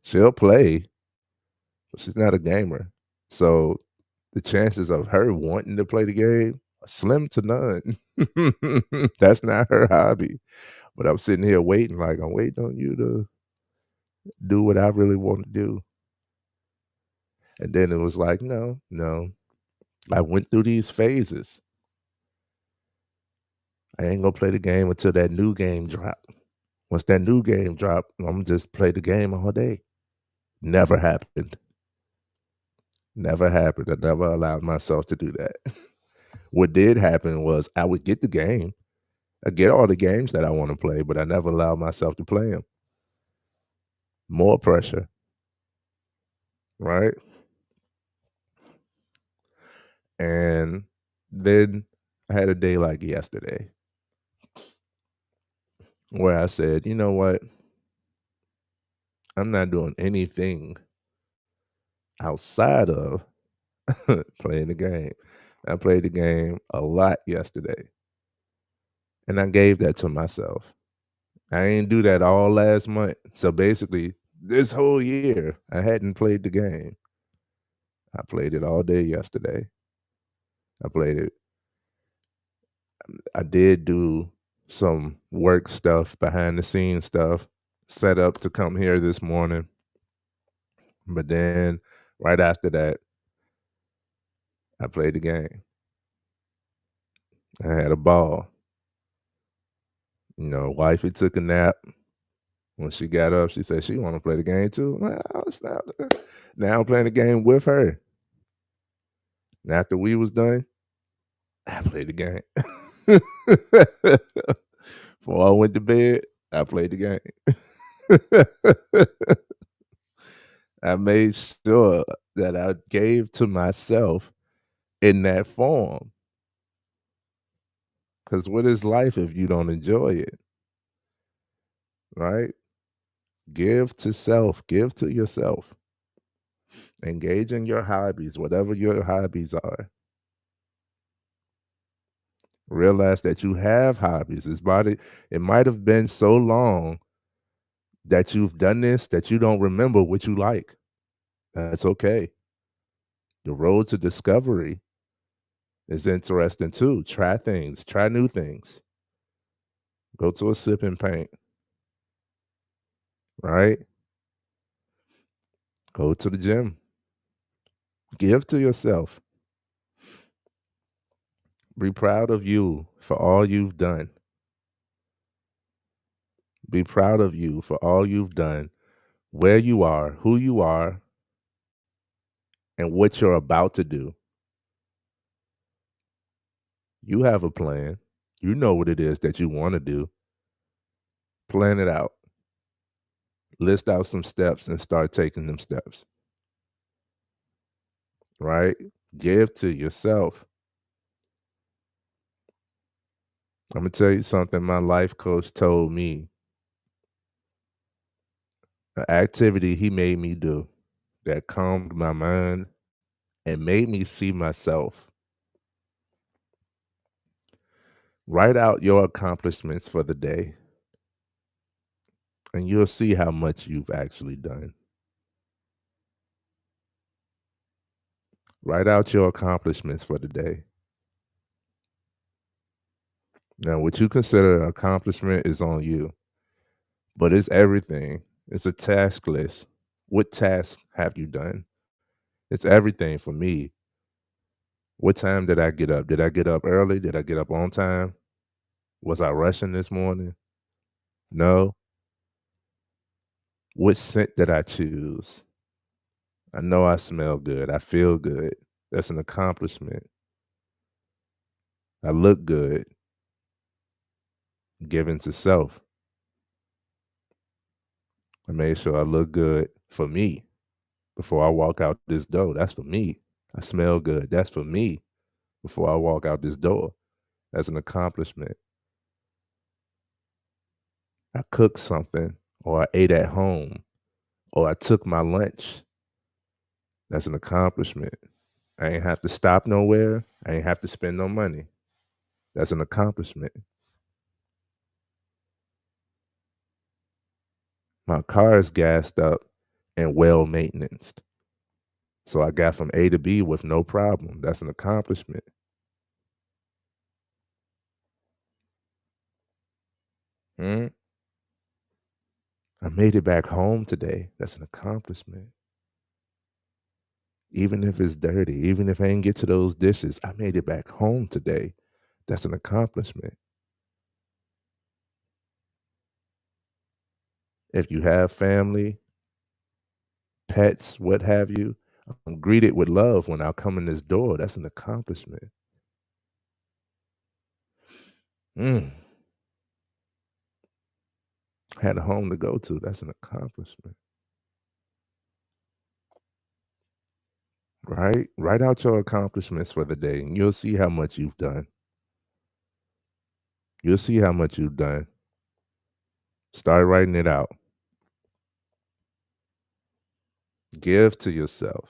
She'll play, but she's not a gamer. So the chances of her wanting to play the game are slim to none. That's not her hobby. But I'm sitting here waiting, like I'm waiting on you to do what I really want to do. And then it was like, no, no. I went through these phases. I ain't gonna play the game until that new game drop. Once that new game drop, I'm gonna just play the game all day. Never happened. Never happened. I never allowed myself to do that. What did happen was I would get the game. I get all the games that I want to play, but I never allowed myself to play them. More pressure, right? And then I had a day like yesterday where I said, you know what? I'm not doing anything outside of playing the game. I played the game a lot yesterday, and I gave that to myself. I ain't do that all last month. So basically, this whole year, I hadn't played the game. I played it all day yesterday. I played it. I did do some work stuff, behind the scenes stuff, set up to come here this morning. But then right after that, I played the game. I had a ball. Wifey took a nap. When she got up, she said she want to play the game too. Well, now I'm playing the game with her. And after we was done, I played the game. Before I went to bed, I played the game. I made sure that I gave to myself in that form. Because what is life if you don't enjoy it? Right? Give to self, give to yourself. Engage in your hobbies, whatever your hobbies are. Realize that you have hobbies. It might have been so long that you've done this that you don't remember what you like. That's okay. The road to discovery is interesting too. Try things, try new things. Go to a sip and paint, right? Go to the gym. Give to yourself. Be proud of you for all you've done. Be proud of you for all you've done, where you are, who you are, and what you're about to do. You have a plan. You know what it is that you want to do. Plan it out. List out some steps and start taking them steps. Right? Give to yourself. I'm going to tell you something my life coach told me. An activity he made me do that calmed my mind and made me see myself. Write out your accomplishments for the day, and you'll see how much you've actually done. Write out your accomplishments for the day. Now, what you consider an accomplishment is on you, but it's everything. It's a task list. What tasks have you done? It's everything for me. What time did I get up? Did I get up early? Did I get up on time? Was I rushing this morning? No. What scent did I choose? I know I smell good. I feel good. That's an accomplishment. I look good. Given to self. I made sure I look good for me before I walk out this door. That's for me. I smell good. That's for me before I walk out this door. That's an accomplishment. I cooked something, or I ate at home, or I took my lunch. That's an accomplishment. I ain't have to stop nowhere. I ain't have to spend no money. That's an accomplishment. My car is gassed up and well maintained. So I got from A to B with no problem. That's an accomplishment. Hmm? I made it back home today. That's an accomplishment. Even if it's dirty, even if I didn't get to those dishes, I made it back home today. That's an accomplishment. If you have family, pets, what have you, I'm greeted with love when I come in this door. That's an accomplishment. Mm. Had a home to go to. That's an accomplishment. Right? Write out your accomplishments for the day and you'll see how much you've done. You'll see how much you've done. Start writing it out. Give to yourself.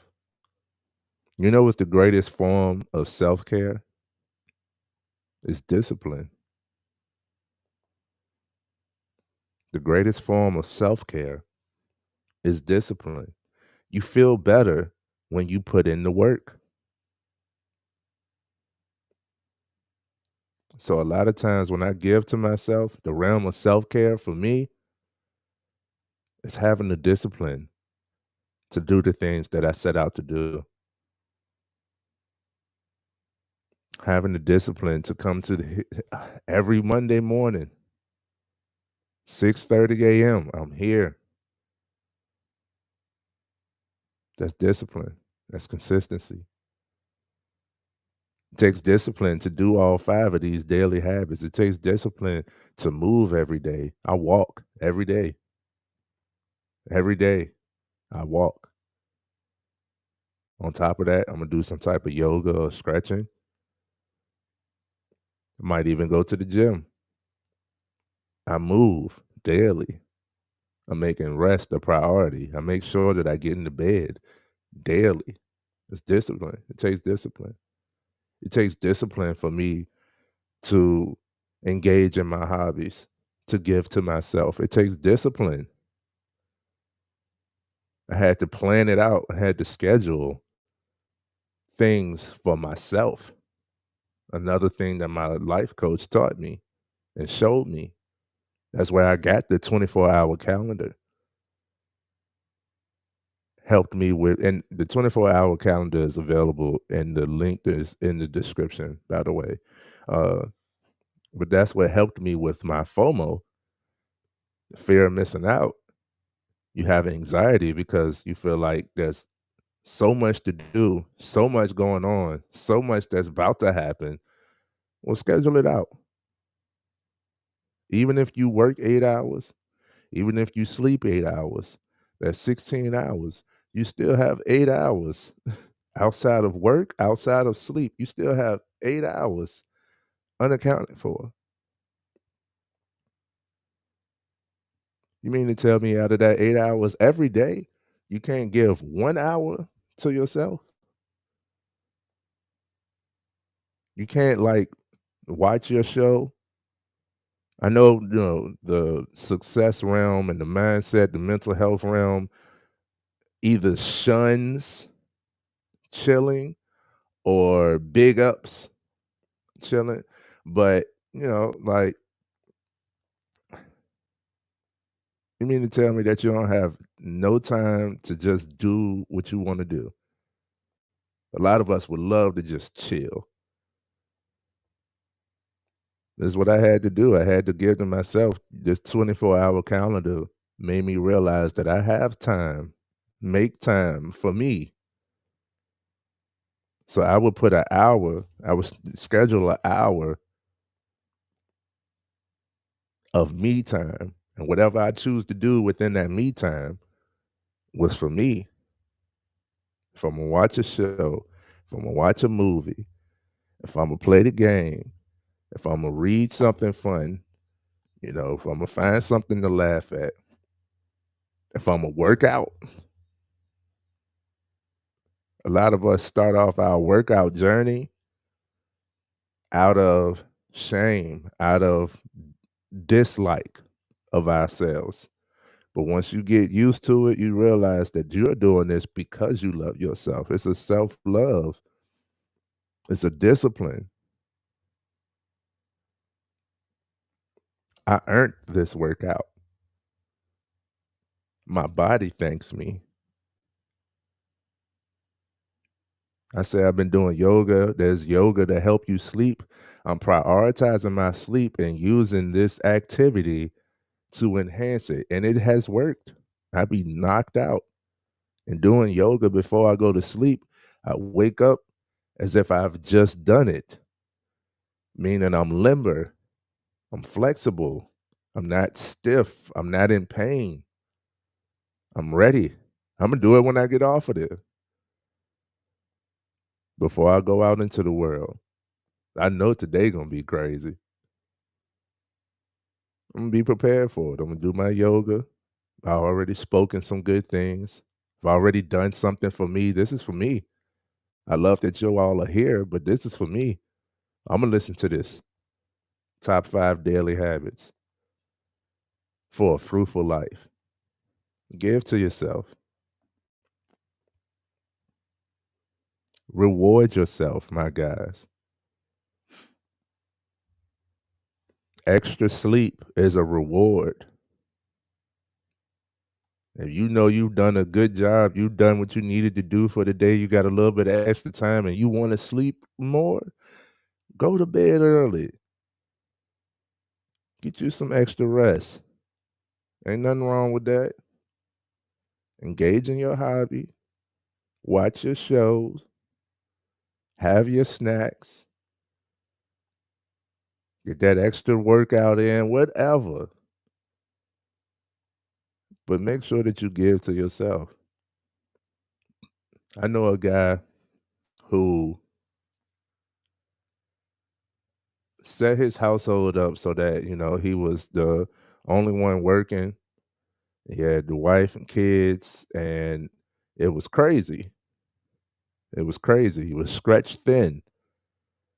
You know what's the greatest form of self-care? It's discipline. The greatest form of self-care is discipline. You feel better when you put in the work. So a lot of times when I give to myself, the realm of self-care for me is having the discipline to do the things that I set out to do. Having the discipline to come to the every Monday morning, 6:30 a.m. I'm here. That's discipline. That's consistency. It takes discipline to do all 5 of these daily habits. It takes discipline to move every day. I walk every day. Every day I walk. On top of that, I'm gonna do some type of yoga or stretching. I might even go to the gym. I move daily. I'm making rest a priority. I make sure that I get into bed daily. It's discipline. It takes discipline. It takes discipline for me to engage in my hobbies, to give to myself. It takes discipline. I had to plan it out. I had to schedule things for myself. Another thing that my life coach taught me and showed me. That's where I got the 24-hour calendar. Helped me with, and the 24-hour calendar is available, and the link is in the description, by the way. Uh, but that's what helped me with my FOMO, fear of missing out. You have anxiety because you feel like there's so much to do, so much going on, so much that's about to happen. Well, schedule it out. Even if you work 8 hours, even if you sleep 8 hours, that's 16 hours. You still have 8 hours outside of work, outside of sleep. You still have 8 hours unaccounted for. You mean to tell me out of that 8 hours every day, you can't give 1 hour to yourself? You can't like watch your show. I know, the success realm and the mindset, the mental health realm either shuns chilling or big ups chilling. But, like, you mean to tell me that you don't have no time to just do what you want to do? A lot of us would love to just chill. This is what I had to do. I had to give to myself this 24-hour calendar made me realize that I have time, make time for me. So I would put an hour, I would schedule an hour of me time. And whatever I choose to do within that me time was for me. If I'm gonna watch a show, if I'm gonna watch a movie, if I'm gonna play the game, if I'm gonna read something fun, if I'm gonna find something to laugh at, if I'm gonna work out. A lot of us start off our workout journey out of shame, out of dislike of ourselves. But once you get used to it, you realize that you're doing this because you love yourself. It's a self love, it's a discipline. I earned this workout. My body thanks me. I say I've been doing yoga. There's yoga to help you sleep. I'm prioritizing my sleep and using this activity to enhance it. And it has worked. I be knocked out. And doing yoga before I go to sleep, I wake up as if I've just done it, meaning I'm limber, I'm flexible, I'm not stiff, I'm not in pain, I'm ready. I'm gonna do it when I get off of there before I go out into the world. I know today gonna be crazy. I'm gonna be prepared for it. I'm gonna do my yoga. I already spoken some good things. I've already done something for me. This is for me. I love that you all are here, but this is for me. I'm gonna listen to this. Top 5 daily habits for a fruitful life. Give to yourself. Reward yourself, my guys. Extra sleep is a reward. If you know you've done a good job, you've done what you needed to do for the day, you got a little bit of extra time and you want to sleep more, go to bed early. Get you some extra rest. Ain't nothing wrong with that. Engage in your hobby. Watch your shows. Have your snacks. Get that extra workout in, whatever. But make sure that you give to yourself. I know a guy who set his household up so that, he was the only one working. He had the wife and kids, and it was crazy. It was crazy. He was stretched thin.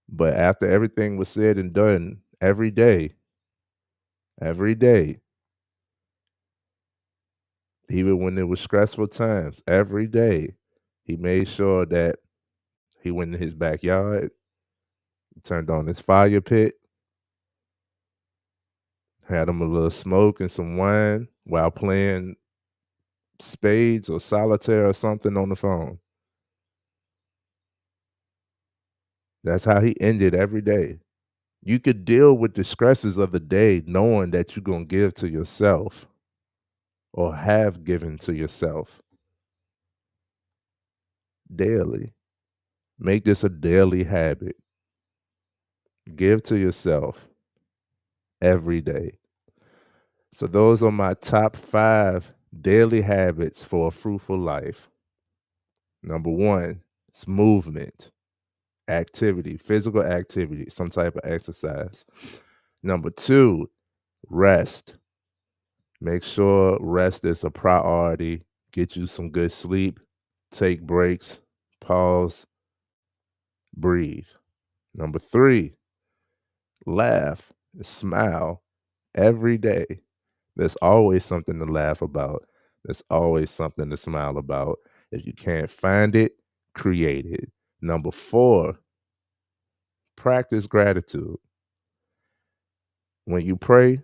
But after everything was said and done, every day, even when it was stressful times, every day, he made sure that he went in his backyard, turned on his fire pit, had him a little smoke and some wine while playing spades or solitaire or something on the phone. That's how he ended every day. You could deal with the stresses of the day knowing that you're going to give to yourself or have given to yourself daily. Make this a daily habit. Give to yourself every day. So, those are my top 5 daily habits for a fruitful life. Number 1, it's movement, activity, physical activity, some type of exercise. Number 2, rest. Make sure rest is a priority. Get you some good sleep. Take breaks. Pause. Breathe. Number 3, laugh. Smile every day. There's always something to laugh about. There's always something to smile about. If you can't find it, create it. Number 4, practice gratitude. When you pray,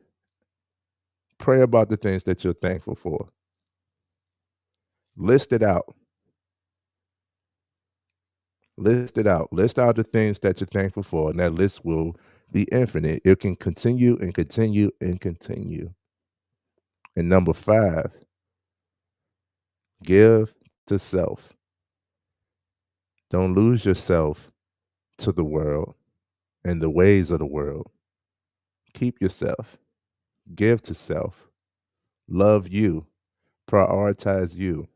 pray about the things that you're thankful for. List it out. List it out. List out the things that you're thankful for, and that list will be infinite. It can continue and continue and continue. And number 5, give to self. Don't lose yourself to the world and the ways of the world. Keep yourself. Give to self. Love you. Prioritize you.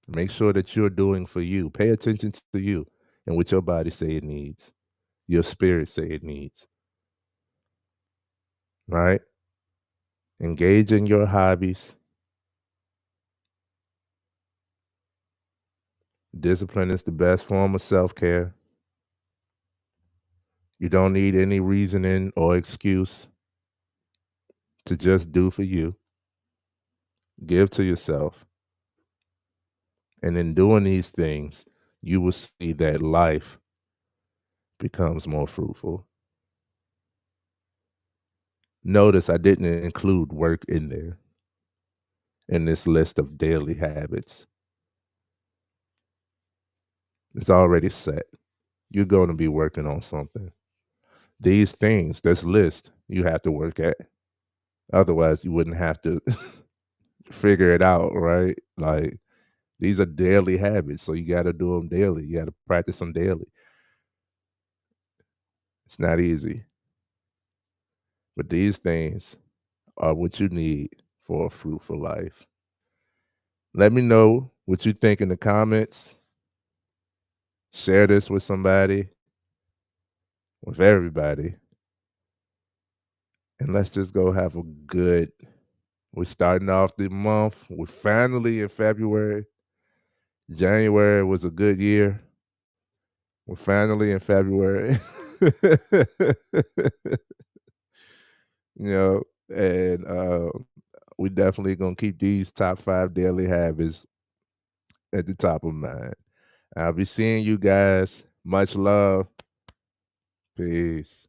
Make sure that you're doing for you. Pay attention to you and what your body say it needs. Your spirit say it needs. Right? Engage in your hobbies. Discipline is the best form of self-care. You don't need any reasoning or excuse to just do for you. Give to yourself. And in doing these things, you will see that life becomes more fruitful. Notice I didn't include work in there in this list of daily habits. It's already set. You're going to be working on something. These things, this list, you have to work at. Otherwise, you wouldn't have to figure it out, right? Like, these are daily habits, so you got to do them daily. You got to practice them daily. It's not easy, but these things are what you need for a fruitful life. Let me know what you think in the comments. Share this with somebody, with everybody. And let's just go have a good, we're starting off the month. We're finally in February. January was a good year. We're finally in February. And we definitely gonna keep these top 5 daily habits at the top of mind. I'll be seeing you guys. Much love. Peace.